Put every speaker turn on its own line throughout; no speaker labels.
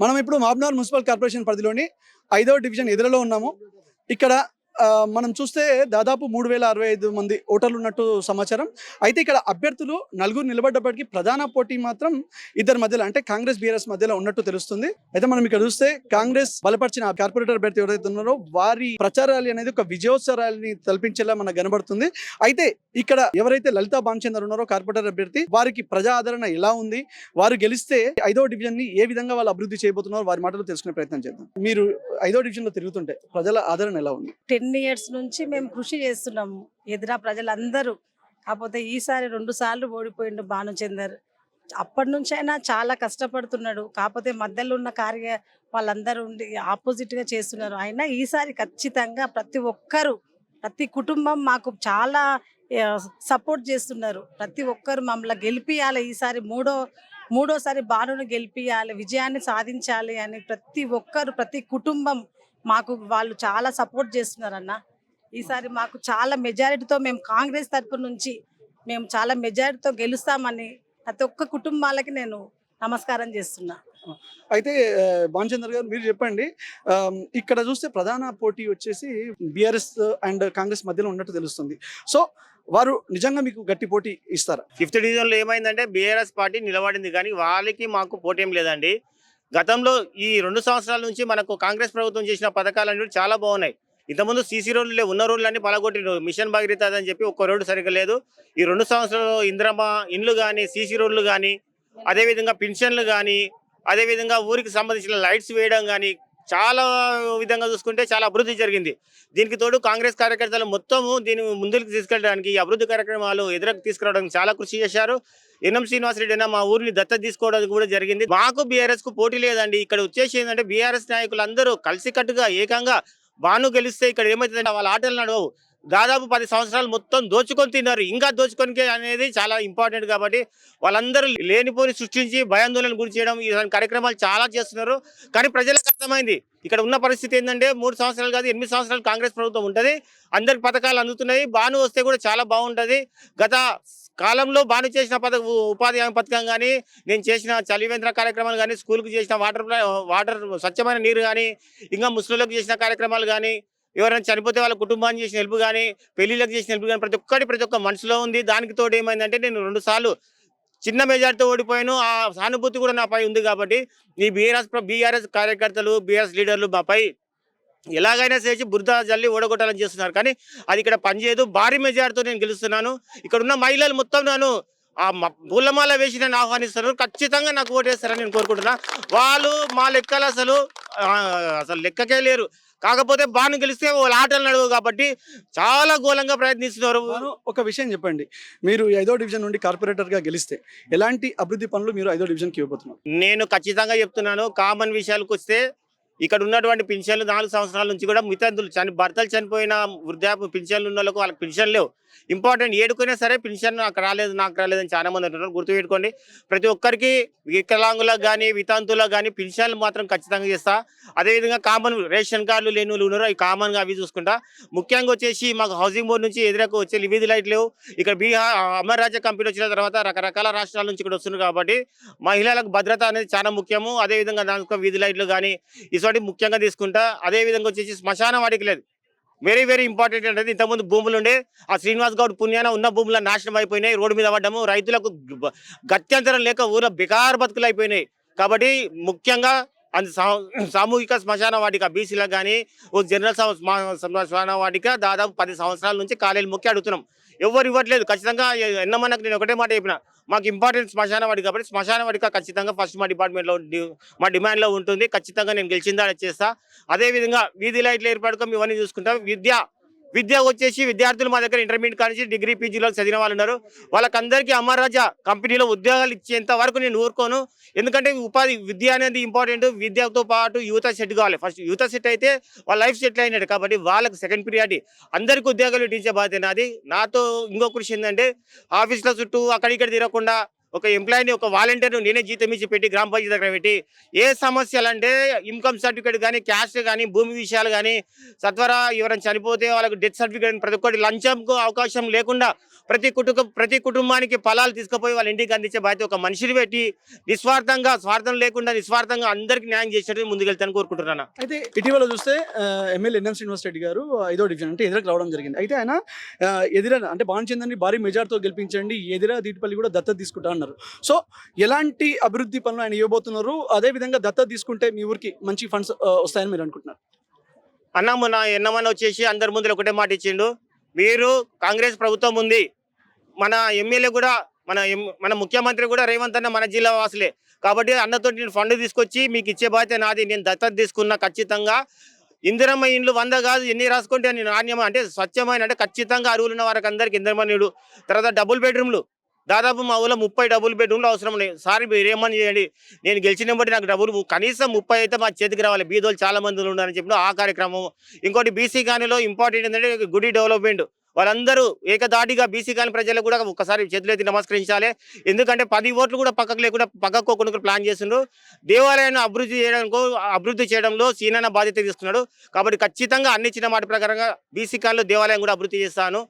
మనం ఇప్పుడు Mahabubnagar municipal corporation పరిధిలోని 5వ డివిజన్ ఎదురులో ఉన్నాము. ఇక్కడ మనం చూస్తే దాదాపు 3065 మంది ఓటర్లు ఉన్నట్టు సమాచారం. అయితే ఇక్కడ అభ్యర్థులు నలుగురు నిలబడ్డప్పటికీ ప్రధాన పోటీ మాత్రం ఇద్దరి మధ్యలో అంటే కాంగ్రెస్, బీఆర్ఎస్ మధ్యలో ఉన్నట్టు తెలుస్తుంది. అయితే మనం ఇక్కడ చూస్తే కాంగ్రెస్ బలపరిచిన కార్పొరేటర్ అభ్యర్థి ఎవరైతే ఉన్నారో వారి ప్రచార ర్యాలీ అనేది ఒక విజయోత్సవ ర్యాలీని తలపించేలా మనకు కనబడుతుంది. అయితే ఇక్కడ ఎవరైతే లలితా భానుచందర్ ఉన్నారో కార్పొరేటర్ అభ్యర్థి వారికి ప్రజా ఆదరణ ఎలా ఉంది, వారు గెలిస్తే 5వ డివిజన్ ని ఏ విధంగా వాళ్ళు అభివృద్ధి చేయబోతున్నారో వారి మాటలు తెలుసుకునే ప్రయత్నం చేద్దాం. మీరు 5వ డివిజన్ లో తిరుగుతుంటే ప్రజల ఆదరణ ఎలా ఉంది?
10 ఇయర్స్ నుంచి మేము కృషి చేస్తున్నాము ఎదురా ప్రజలందరూ. కాకపోతే ఈసారి 2 సార్లు ఓడిపోయిండు భానుచందర్. అప్పటి నుంచి అయినా చాలా కష్టపడుతున్నాడు. కాకపోతే మధ్యలో ఉన్న వాళ్ళందరూ ఉండి ఆపోజిట్గా చేస్తున్నారు. అయినా ఈసారి ఖచ్చితంగా ప్రతి ఒక్కరు, ప్రతి కుటుంబం మాకు చాలా సపోర్ట్ చేస్తున్నారు. ప్రతి ఒక్కరు మమ్మల్ని గెలిపియాలి, ఈసారి మూడోసారి బాలును గెలిపియాలి, విజయాన్ని సాధించాలి అని ప్రతి ఒక్కరు, ప్రతి కుటుంబం మాకు వాళ్ళు చాలా సపోర్ట్ చేస్తున్నారన్న. ఈసారి మాకు చాలా మెజారిటీతో మేము కాంగ్రెస్ తరపు నుంచి మేము చాలా మెజారిటీతో గెలుస్తామని ప్రతి ఒక్క కుటుంబాలకి నేను నమస్కారం చేస్తున్నా.
అయితే భానుచందర్ గారు మీరు చెప్పండి, ఇక్కడ చూస్తే ప్రధాన పోటీ వచ్చేసి బీఆర్ఎస్ అండ్ కాంగ్రెస్ మధ్యలో ఉన్నట్టు తెలుస్తుంది. సో వారు నిజంగా మీకు గట్టి పోటీ ఇస్తారా?
5th డివిజన్లో ఏమైందంటే బీఆర్ఎస్ పార్టీ నిలబడింది, కానీ వాళ్ళకి మాకు పోటీ ఏం లేదండి. గతంలో ఈ 2 సంవత్సరాల నుంచి మనకు కాంగ్రెస్ ప్రభుత్వం చేసిన పథకాలన్నీ చాలా బాగున్నాయి. ఇంతకుముందు సీసీ రోడ్లు ఉన్న రోడ్లన్నీ పలగొట్టిరు. మిషన్ భగీరథ అని చెప్పి ఒక్క రోడ్డు సరిగ్గా లేదు. ఈ 2 సంవత్సరాలు ఇందిరమ్మ ఇండ్లు కానీ, సీసీ రోడ్లు కానీ, అదేవిధంగా పెన్షన్లు కానీ, అదేవిధంగా ఊరికి సంబంధించిన లైట్స్ వేయడం కానీ చాలా విధంగా చూసుకుంటే చాలా అభివృద్ధి జరిగింది. దీనికి తోడు కాంగ్రెస్ కార్యకర్తలు మొత్తము దీన్ని ముందుకు తీసుకెళ్ళడానికి, ఈ అభివృద్ధి కార్యక్రమాలు ఎదురుకు తీసుకురావడానికి చాలా కృషి చేశారు. ఎన్ఎం శ్రీనివాసరెడ్డి అయినా మా ఊరిని దత్తత తీసుకోవడం కూడా జరిగింది. మాకు బీఆర్ఎస్ కు పోటీ లేదండి. ఇక్కడ వచ్చేసి ఏంటంటే బీఆర్ఎస్ నాయకులు అందరూ కలిసికట్టుగా ఏకంగా బాను గెలిస్తే ఇక్కడ ఏమవుతుందంటే వాళ్ళ ఆటలు నడవవు. దాదాపు 10 సంవత్సరాలు మొత్తం దోచుకొని తిన్నారు. ఇంకా దోచుకొని అనేది చాలా ఇంపార్టెంట్. కాబట్టి వాళ్ళందరూ లేనిపోని సృష్టించి భయాందోళన గురి చేయడం ఇలాంటి కార్యక్రమాలు చాలా చేస్తున్నారు. కానీ ప్రజలకు అర్థమైంది ఇక్కడ ఉన్న పరిస్థితి ఏంటంటే 3 సంవత్సరాలు కాదు 8 సంవత్సరాలు కాంగ్రెస్ ప్రభుత్వం ఉంటుంది. అందరికి పథకాలు అందుతున్నాయి. బాను వస్తే కూడా చాలా బాగుంటుంది. గత కాలంలో బాను చేసిన ఉపాధి హామీ పథకం కానీ, నేను చేసిన చలివేంద్ర కార్యక్రమాలు కానీ, స్కూల్కి చేసిన వాటర్ స్వచ్ఛమైన నీరు కానీ, ఇంకా ముస్లింలకు చేసిన కార్యక్రమాలు కానీ, ఎవరైనా చనిపోతే వాళ్ళ కుటుంబాన్ని చేసిన హెల్ప్ కానీ, పెళ్లిళ్ళకి చేసిన హెల్ప్ కానీ ప్రతి ఒక్క మనసులో ఉంది. దానికి తోడు ఏమైందంటే నేను 2 సార్లు చిన్న మెజార్టీతో ఓడిపోయాను. ఆ సానుభూతి కూడా నాపై ఉంది. కాబట్టి ఈ బీఆర్ఎస్ కార్యకర్తలు, బీఆర్ఎస్ లీడర్లు మాపై ఎలాగైనా చేసి బురద జల్లి ఓడగొట్టాలని చేస్తున్నారు. కానీ అది ఇక్కడ పనిచేయదు. భారీ మెజార్టీతో నేను గెలుస్తున్నాను. ఇక్కడ ఉన్న మహిళలు మొత్తం నన్ను ఆ పూలమాల వేసి నన్ను ఆహ్వానిస్తారు. ఖచ్చితంగా నాకు ఓటేస్తారని నేను కోరుకుంటున్నా. వాళ్ళు మా లెక్కలు అసలు లెక్కకే లేరు. కాకపోతే బాను గెలిస్తే వాళ్ళ ఆటలు నడవు కాబట్టి చాలా ఘోరంగా ప్రయత్నిస్తున్నారు.
ఒక విషయం చెప్పండి, మీరు 5వ డివిజన్ నుండి కార్పొరేటర్ గా గెలిస్తే ఎలాంటి అభివృద్ధి పనులు మీరు 5వ డివిజన్ కి ఇవ్వబోతున్నారు?
నేను ఖచ్చితంగా చెప్తున్నాను. కామన్ విషయాలకు వస్తే ఇక్కడ ఉన్నటువంటి పింఛన్లు 4 సంవత్సరాల నుంచి కూడా మితంతులు భర్తలు చనిపోయిన వృద్ధాప్య పింఛన్లు ఉన్న వాళ్ళకు వాళ్ళకి పింఛన్ లేవు. ఇంపార్టెంట్ ఏడుకునే సరే పింఛన్ నాకు రాలేదు అని చాలా మంది అంటున్నారు. గుర్తుపెట్టుకోండి, ప్రతి ఒక్కరికి వికలాంగులకు కానీ వితంతులకు కానీ పింఛన్లు మాత్రం ఖచ్చితంగా చేస్తా. అదేవిధంగా కామన్ రేషన్ కార్డులు లేని వాళ్ళు ఉన్నారు, అవి కామన్గా అవి చూసుకుంటా. ముఖ్యంగా వచ్చేసి మాకు హౌసింగ్ బోర్డు నుంచి ఎదురకు వచ్చే వీధి లైట్ లేవు. ఇక్కడ అమర్ రాజ్య కంపెనీ వచ్చిన తర్వాత రకరకాల రాష్ట్రాల నుంచి ఇక్కడ వస్తున్నారు. కాబట్టి మహిళలకు భద్రత అనేది చాలా ముఖ్యము. అదేవిధంగా దానికి వీధి లైట్లు కానీ ఇటువంటి ముఖ్యంగా తీసుకుంటా. అదేవిధంగా వచ్చేసి శ్మశాన వాటికి లేదు, వెరీ వెరీ ఇంపార్టెంట్. అనేది ఇంతకుముందు భూములు ఉండే ఆ శ్రీనివాస్ గౌడ్ పుణ్యాన ఉన్న భూముల నాశనం అయిపోయినాయి. రోడ్డు మీద పడ్డము, రైతులకు గత్యంతరం లేక ఊర బెకార్ బతుకులు అయిపోయినాయి. కాబట్టి ముఖ్యంగా సామూహిక శ్మశాన వాటిక బీసీలకు కానీ జనరల్ శ్మశాన వాటిక దాదాపు 10 సంవత్సరాల నుంచి ఖాళీలు మొక్కి అడుగుతున్నాం. ఎవరు ఇవ్వట్లేదు. ఖచ్చితంగా ఎన్నమన్నకు నేను ఒకటే మాట చెప్పిన, మాకు ఇంపార్టెంట్ శ్మశాన వాటిక. కాబట్టి శ్మశాన వాటిక ఖచ్చితంగా ఫస్ట్ మా డిపార్ట్మెంట్లో మా డిమాండ్లో ఉంటుంది. ఖచ్చితంగా నేను గెలిచిందా చేస్తా. అదేవిధంగా వీధి లైట్లు ఏర్పడకం ఇవన్నీ చూసుకుంటాం. విద్య వచ్చేసి విద్యార్థులు మా దగ్గర ఇంటర్మీడియట్ కానీ డిగ్రీ పీజీలో చదివిన వాళ్ళు ఉన్నారు. వాళ్ళకందరికీ అమర్రాజా కంపెనీలో ఉద్యోగాలు ఇచ్చేంత వరకు నేను ఊరుకోను. ఎందుకంటే విద్య అనేది ఇంపార్టెంట్. విద్యతో పాటు యువత సెట్ కావాలి. ఫస్ట్ యువత సెట్ అయితే వాళ్ళ లైఫ్ సెటిల్ అయినట్టు. కాబట్టి వాళ్ళకి సెకండ్ ప్రియారిటీ. అందరికీ ఉద్యోగాలు ఇచ్చే బాధ్యత నాది. నాతో ఇంకో కృషి ఏంటంటే ఆఫీసుల చుట్టూ అక్కడిక్కడ తిరగకుండా ఒక ఎంప్లాయీని ఒక వాలంటీర్ను నేనే జీతం ఇచ్చి పెట్టి గ్రామ పంచాయతీ దగ్గర పెట్టి ఏ సమస్యలు అంటే ఇన్కమ్ సర్టిఫికేట్ కానీ క్యాస్ట్ కానీ భూమి విషయాలు కానీ సత్వర ఎవరైనా చనిపోతే వాళ్ళకి డెత్ సర్టిఫికేట్ ప్రతి ఒక్కటి లంచంకు అవకాశం లేకుండా ప్రతి కుటుంబానికి ఫలాలు తీసుకుపోయి వాళ్ళ ఇంటికి అందించే బాధ్యత ఒక మనిషిని పెట్టి స్వార్థం లేకుండా నిస్వార్థంగా అందరికీ న్యాయం చేసేటట్టు ముందుకెళ్తాను కోరుకుంటున్నాను.
అయితే ఇటీవల చూస్తే ఎమ్మెల్యే ఎన్ఎం శ్రీనివాస్ రెడ్డి గారు 5వ డివిజన్ అంటే ఎదురకు రావడం జరిగింది. అయితే ఆయన ఎదిరా అంటే బాణచంద్రని భారీ మెజార్టీతో గెలిపించండి, ఎదిరా దీటిపల్లి కూడా దత్తత తీసుకుంటా అన్నారు. సో ఎలాంటి అభివృద్ధి పనులు ఆయన ఇవ్వబోతున్నారు, అదే విధంగా దత్తత తీసుకుంటే మీ ఊరికి మంచి ఫండ్స్ వస్తాయని మీరు అనుకుంటున్నారు?
అన్న మొన్న ఎన్నమన్న వచ్చేసి అందరి ముందు ఒకటే మాట ఇచ్చిండు, మీరు కాంగ్రెస్ ప్రభుత్వం ఉంది, మన ఎమ్మెల్యే కూడా మన ముఖ్యమంత్రి కూడా రేవంత్ అన్న మన జిల్లా వాసులే కాబట్టి అన్నతో నేను ఫండ్ తీసుకొచ్చి మీకు ఇచ్చే బాధ్యత నాది, నేను దత్తత తీసుకున్న ఖచ్చితంగా ఇందిరమ్మ ఇండ్లు 100 కాదు ఎన్ని రాసుకుంటే నేను నాణ్యం అంటే స్వచ్ఛమైన అంటే ఖచ్చితంగా అరువులు ఉన్న వారికి అందరికి ఇందిరమ్మ ఇండ్లు. తర్వాత డబుల్ బెడ్రూమ్లు దాదాపు మా ఊళ్ళో 30 డబుల్ బెడ్రూమ్లు అవసరం ఉన్నాయి. సార్ మీరు ఏమని చేయండి, నేను గెలిచిన బట్టి నాకు డబ్బులు కనీసం 30 అయితే మా చేతికి రావాలి, బీదోళ్ళు చాలా మంది ఉన్నారని చెప్పిన ఆ కార్యక్రమం. ఇంకోటి బీసీ కాలనీలో ఇంపార్టెంట్ ఏంటంటే గుడి డెవలప్మెంట్, వాళ్ళందరూ ఏకదాటిగా బీసీ కాలనీ ప్రజలకు కూడా ఒకసారి చేతులెత్తి నమస్కరించాలి. ఎందుకంటే 10 ఓట్లు కూడా పక్కకు లేకుండా పక్కకు ప్లాన్ చేసిండ్రు. దేవాలయాన్ని అభివృద్ధి చేయడంలో సీనన్న బాధ్యత తీసుకున్నాడు కాబట్టి ఖచ్చితంగా అన్ని చిన్న మాట ప్రకారంగా బీసీ కాలనీలో దేవాలయం కూడా అభివృద్ధి చేస్తాను.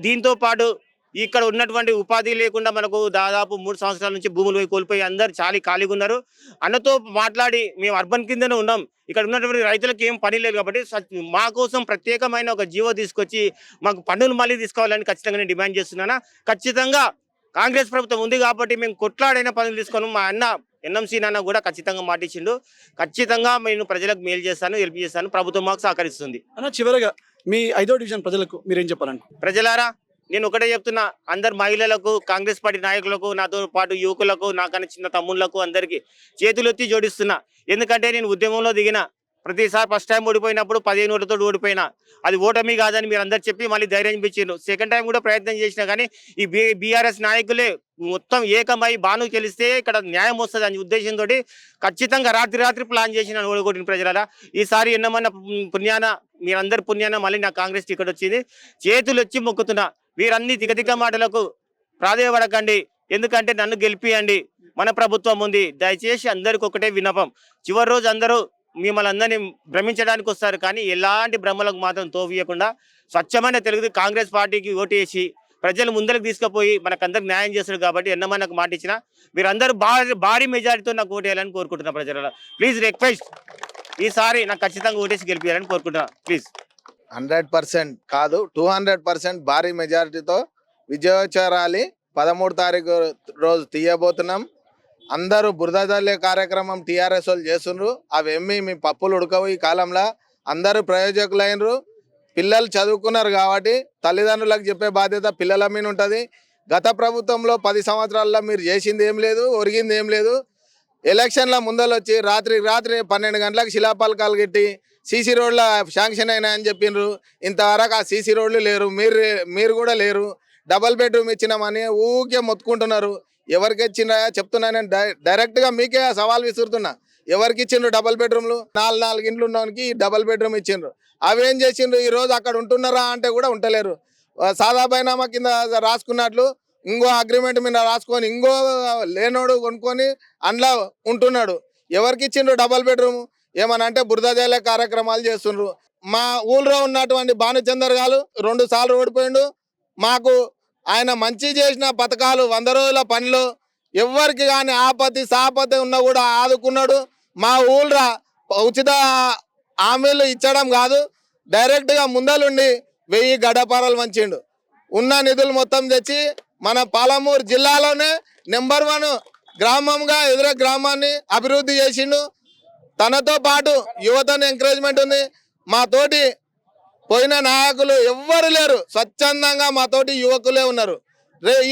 దీంతో పాటు ఇక్కడ ఉన్నటువంటి ఉపాధి లేకుండా మనకు దాదాపు 3 సంవత్సరాల నుంచి భూములు కోల్పోయి అందరు చాలా ఖాళీగా ఉన్నారు. అన్నతో మాట్లాడి మేము అర్బన్ కిందనే ఉన్నాం, ఇక్కడ ఉన్నటువంటి రైతులకు ఏం పని లేదు కాబట్టి మా కోసం ప్రత్యేకమైన ఒక జీవో తీసుకొచ్చి మాకు పన్నులు మళ్ళీ తీసుకోవాలని ఖచ్చితంగా నేను డిమాండ్ చేస్తున్నాను. ఖచ్చితంగా కాంగ్రెస్ ప్రభుత్వం ఉంది కాబట్టి మేము కొట్లాడైన పనులు తీసుకొని మా అన్న ఎన్ఎంసీ నాన్న కూడా ఖచ్చితంగా మాటిచ్చిండు. ఖచ్చితంగా నేను ప్రజలకు మేలు చేస్తాను, హెల్ప్ చేస్తాను, ప్రభుత్వం మాకు సహకరిస్తుంది.
అన్న చివరగా మీ 5వ డివిజన్ ప్రజలకు మీరేం చెప్పాలంటే?
ప్రజలారా నేను ఒకటే చెప్తున్నా, అందరు మహిళలకు, కాంగ్రెస్ పార్టీ నాయకులకు, నాతో పాటు యువకులకు, నాకన్నా చిన్న తమ్ముళ్లకు అందరికీ చేతులెత్తి జోడిస్తున్నా. ఎందుకంటే నేను ఉద్యమంలో దిగిన ప్రతిసారి ఫస్ట్ టైం ఓడిపోయినప్పుడు 15 ఓట్లతో ఓడిపోయినా, అది ఓటమి కాదని మీరు అందరు చెప్పి మళ్ళీ ధైర్యం ఇచ్చిండ్రు. సెకండ్ టైం కూడా ప్రయత్నం చేసినా కానీ ఈ బీఆర్ఎస్ నాయకులే మొత్తం ఏకమై బాను గెలిస్తే ఇక్కడ న్యాయం వస్తుంది అనే ఉద్దేశంతో ఖచ్చితంగా రాత్రి ప్లాన్ చేసి నన్ను ఓడగొట్టిన ప్రజలారా. ఈసారి ఎన్నమన్న పుణ్యాన మీరందరి పుణ్యాన మళ్ళీ నా కాంగ్రెస్ టికెట్ వచ్చింది. చేతులు వచ్చి మొక్కుతున్నా, వీరన్ని తికతిక మాటలకు ప్రాధేయపడకండి, ఎందుకంటే నన్ను గెలిపియండి, మన ప్రభుత్వం ఉంది. దయచేసి అందరికి ఒకటే విన్నపం, చివరి రోజు అందరూ మిమ్మల్ని అందరినీ భ్రమించడానికి వస్తారు కానీ ఎలాంటి భ్రమలకు మాత్రం తోవియకుండా స్వచ్ఛమైన తెలుగు కాంగ్రెస్ పార్టీకి ఓటేసి ప్రజలు ముందరకు తీసుకుపోయి మనకందరికి న్యాయం చేస్తారు కాబట్టి ఎన్నమన్నకు మాట ఇచ్చిన మీరందరూ భారీ మెజారిటీతో నాకు ఓటేయాలని కోరుకుంటున్నా. ప్రజల ప్లీజ్ రిక్వెస్ట్, ఈసారి నాకు ఖచ్చితంగా ఓటేసి గెలిపియాలని కోరుకుంటున్నా ప్లీజ్.
100% కాదు 200% భారీ మెజారిటీతో విజయోత్సవ ర్యాలీ 13 తారీఖు రోజు తీయబోతున్నాం. అందరూ బురద జల్లే కార్యక్రమం టీఆర్ఎస్ వాళ్ళు చేస్తుండ్రు. అవి ఎమ్మి మీ పప్పులు ఉడకవు. ఈ కాలంలో అందరూ ప్రయోజకులైనరు. పిల్లలు చదువుకున్నారు కాబట్టి తల్లిదండ్రులకు చెప్పే బాధ్యత పిల్లల మీద ఉంటుంది. గత ప్రభుత్వంలో 10 సంవత్సరాల్లో మీరు చేసింది ఏం లేదు, ఒరిగింది ఏం లేదు. ఎలక్షన్ల ముందలు వచ్చి రాత్రి 12 గంటలకు శిలాపలకాలు కట్టి సీసీ రోడ్ల శాంక్షన్ అయినాయని చెప్పిండ్రు. ఇంతవరకు ఆ సీసీ రోడ్లు లేరు, మీరు కూడా లేరు. డబల్ బెడ్రూమ్ ఇచ్చినామని ఊకే మొత్తుకుంటున్నారు. ఎవరికి ఇచ్చిండ్రా చెప్తున్నా, నేను డైరెక్ట్గా మీకే సవాల్ విసురుతున్నా. ఎవరికి ఇచ్చిండ్రు డబల్ బెడ్రూమ్లు? 4 ఇండ్లు ఉన్నవానికి డబల్ బెడ్రూమ్ ఇచ్చిండ్రు. అవేం చేసిండ్రు? ఈ రోజు అక్కడ ఉంటున్నారా అంటే కూడా ఉంటలేరు. సాదా బైనామా కింద రాసుకున్నట్లు ఇంకో అగ్రిమెంట్ మీద రాసుకొని ఇంకో లేనోడు కొనుక్కొని అందులో ఉంటున్నాడు. ఎవరికి ఇచ్చిండ్రు డబల్ బెడ్రూమ్? ఏమని అంటే బురద జల్లే కార్యక్రమాలు చేస్తుండ్రు. మా ఊళ్ళో ఉన్నటువంటి భానుచందర్ గారు 2 సార్లు ఓడిపోయిండు. మాకు ఆయన మంచి చేసిన పథకాలు 100 రోజుల పనులు ఎవరికి కానీ ఆపత్తి సాపత్తి ఉన్నా కూడా ఆదుకున్నాడు. మా ఊళ్ళో ఉచిత హామీలు ఇచ్చడం కాదు, డైరెక్ట్గా ముందలుండి 1000 గడపారాలు వంచిండు. ఉన్న నిధులు మొత్తం తెచ్చి మన పాలమూరు జిల్లాలోనే నెంబర్ 1 గ్రామంగా ఎదుర గ్రామాన్ని అభివృద్ధి చేసిండు. తనతో పాటు యువతను ఎంకరేజ్మెంట్ ఉంది. మా తోటి పోయిన నాయకులు ఎవ్వరు లేరు, స్వచ్ఛందంగా మా తోటి యువకులే ఉన్నారు.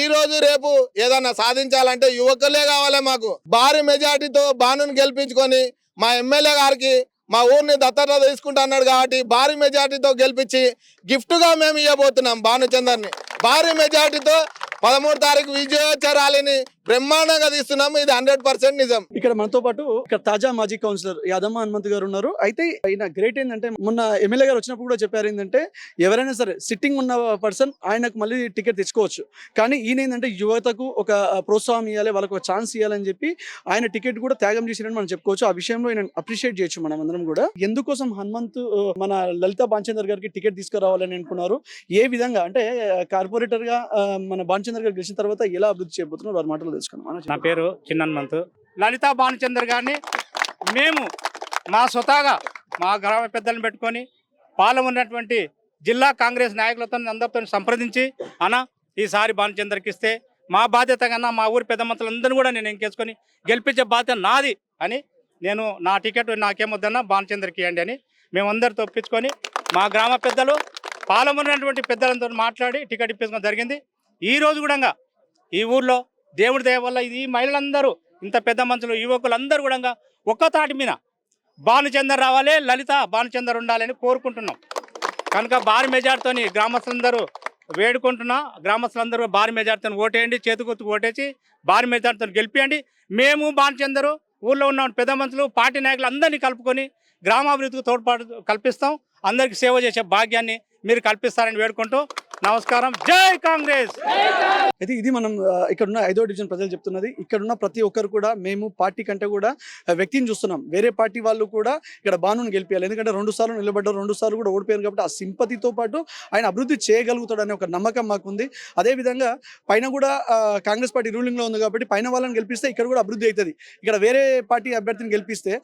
ఈ రోజు రేపు ఏదన్నా సాధించాలంటే యువకులే కావాలి. మాకు భారీ మెజార్టీతో బానుని గెలిపించుకొని మా ఎమ్మెల్యే గారికి మా ఊరిని దత్తత తీసుకుంటా అన్నాడు కాబట్టి భారీ మెజార్టీతో గెలిపించి గిఫ్ట్గా మేము ఇవ్వబోతున్నాం భానుచందర్ని. భారీ మెజార్టీతో 13 తారీఖు విజయోత్సవ ర్యాలీని బ్రహ్మాండంగా తీస్తున్నాము. ఇది 100% నిజం.
ఇక్కడ మనతో పాటు ఇక్కడ తాజా మాజీ కౌన్సిలర్ యాదమ్మ హనుమంత్ గారు ఉన్నారు. అయితే ఆయన గ్రేట్ ఏంటంటే మొన్న ఎమ్మెల్యే గారు వచ్చినప్పుడు కూడా చెప్పారు ఏంటంటే ఎవరైనా సరే సిట్టింగ్ ఉన్న పర్సన్ ఆయనకు మళ్ళీ టికెట్ తెచ్చుకోవచ్చు. కానీ ఈయన ఏంటంటే యువతకు ఒక ప్రోత్సాహం ఇవ్వాలి, వాళ్ళకు ఒక ఛాన్స్ ఇవ్వాలని చెప్పి ఆయన టికెట్ కూడా త్యాగం చేసినట్టు మనం చెప్పుకోవచ్చు. ఆ విషయంలో ఆయన అప్రిషియేట్ చేయొచ్చు మనం అందరం కూడా. ఎందుకోసం హనుమంత్ మన లలిత బాన్చందర్ గారికి టికెట్ తీసుకురావాలని అనుకున్నారు, ఏ విధంగా అంటే కార్పొరేటర్ గా మన బాన్చందర్ గారు గెలిచిన తర్వాత ఎలా అభివృద్ధి చేయబోతున్నారు వారి మాటలు తెలుసుకున్నాం.
నా పేరు చిన్న హనుమంతు. లలితా భానుచందర్ గారిని మేము మా స్వతహాగా మా గ్రామ పెద్దలను పెట్టుకొని పాల్గొన్నటువంటి జిల్లా కాంగ్రెస్ నాయకులతో అందరితో సంప్రదించి ఈసారి భానుచందర్కి ఇస్తే మా బాధ్యత కన్నా మా ఊరి పెద్ద మంత్రులందరినీ కూడా నేను ఎంకేసుకొని గెలిపించే బాధ్యత నాది అని నేను నా టికెట్ నాకేమొద్దన్నా భానుచందర్కి ఇవ్వండి అని మేమందరితో ఒప్పించుకొని మా గ్రామ పెద్దలు పాల్గొన్నటువంటి పెద్దలతో మాట్లాడి టికెట్ ఇప్పించడం జరిగింది. ఈ రోజు కూడా ఈ ఊర్లో దేవుడి దయ వల్ల ఇది మహిళలందరూ ఇంత పెద్ద మనుషులు యువకులందరూ కూడా ఒక్క తాటి మీద భానుచందర్ రావాలి, లలిత భానుచందర్ ఉండాలని కోరుకుంటున్నాం. కనుక భారీ మెజార్టీతో గ్రామస్తులందరూ వేడుకుంటున్నా, గ్రామస్తులందరూ భారీ మెజార్టీతో ఓటేయండి, చేతుకొత్తు ఓటేసి భారీ మెజార్టీతో గెలిపియండి. మేము భానుచందరు ఊళ్ళో ఉన్న పెద్ద మనుషులు పార్టీ నాయకులు అందరినీ కలుపుకొని గ్రామాభివృద్ధికి తోడ్పాటు కల్పిస్తాం. అందరికీ సేవ చేసే భాగ్యాన్ని మీరు కల్పిస్తారని వేడుకుంటూ నమస్కారం. జై కాంగ్రెస్.
అయితే ఇది మనం ఇక్కడ ఉన్న 5వ డివిజన్ ప్రజలు చెప్తున్నది. ఇక్కడ ఉన్న ప్రతి ఒక్కరు కూడా మేము పార్టీ కంటే కూడా వ్యక్తిని చూస్తున్నాం. వేరే పార్టీ వాళ్ళు కూడా ఇక్కడ బానుని గెలిపించాలి, ఎందుకంటే 2 సార్లు నిలబడ్డారు, 2 సార్లు కూడా ఓడిపోయారు. కాబట్టి ఆ సింపతితో పాటు ఆయన అభివృద్ధి చేయగలుగుతాడనే ఒక నమ్మకం మాకుంది. అదేవిధంగా పైన కూడా కాంగ్రెస్ పార్టీ రూలింగ్లో ఉంది కాబట్టి పైన వాళ్ళని గెలిపిస్తే ఇక్కడ కూడా అభివృద్ధి అవుతుంది. ఇక్కడ వేరే పార్టీ అభ్యర్థిని గెలిపిస్తే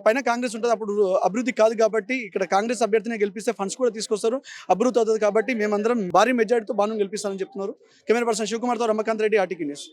పైన కాంగ్రెస్ ఉంటుంది, అప్పుడు అభివృద్ధి కాదు. కాబట్టి ఇక్కడ కాంగ్రెస్ అభ్యర్థిని గెలిపిస్తే ఫండ్స్ కూడా తీసుకొస్తారు, అభివృద్ధి అవుతుంది. కాబట్టి మేమందరం భారీ మెజార్టీతో బాను గెలిపిస్తానని చెప్తున్నారు. కెమెరా పర్సన్ శివకుమార్తో రమకాంత్ రెడ్డి, ఆర్టీవీ న్యూస్.